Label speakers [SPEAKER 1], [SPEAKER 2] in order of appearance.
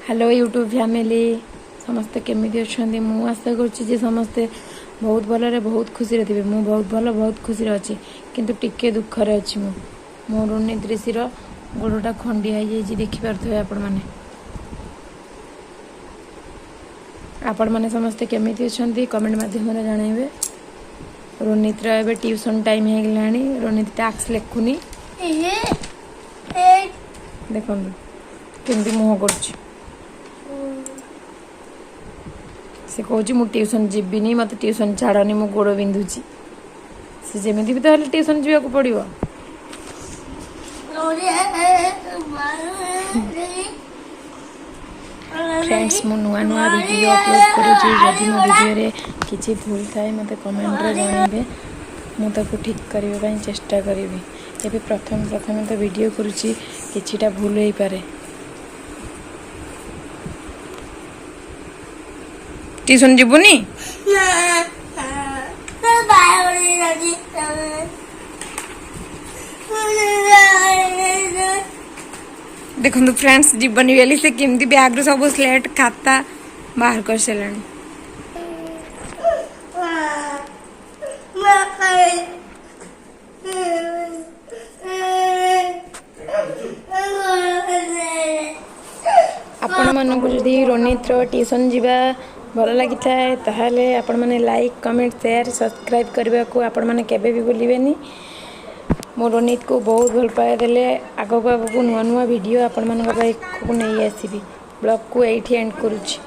[SPEAKER 1] Hello YouTube family समस्ते केमिति अच्छे मु आशा करुँचे समस्ते बहुत भल बहुत खुशी थे मु बहुत भल बहुत खुशी अच्छी किंतु टिके दुखरे अच्छी मो रुनी ऋषिर गोड़टा खंडिया देखिपे आपण मैंने समस्ते केमिति अच्छा कमेंट माध्यम जनइबे। रोनितर एवं ट्यूशन टाइम हो गला रोनित टास्क लिखुनी देखो केमती मुह कर से कौच मु ट्यूशन जीविनी मत ट्यूशन छाड़नी मो गोड़ बिंधुची से जमी भी तो ट्यूशन जावाक पड़ो। फ्रेंड्स मु नुआ नुआ वीडियो अपलोड करुँची जदि मो वीडियो किसी भूल थाए मत कमेंट रे जनइबे मुझे ठीक करने चेष्टा करी। ये प्रथम प्रथम तो वीडियो करुँची किछिटा भूल हो पारे। ट्यूशन जीवनी देखो फ्रेंड्स जीवनी वाली से केमती बैग सब स्लेट खाता बाहर कर सारे आपण मानक जदि रोनित ट्यूशन जीवा भल लगी थाए ताहले आपण माने लाइक कमेंट शेयर सब्सक्राइब करने को आपण माने केबे भी भूलिबेनी। मो रोनित को बहुत भल पाए देले आगो आगो नुआ नुआ वीडियो आपण मानक नहीं आसीबी। ब्लॉग को एठी एंड करूची।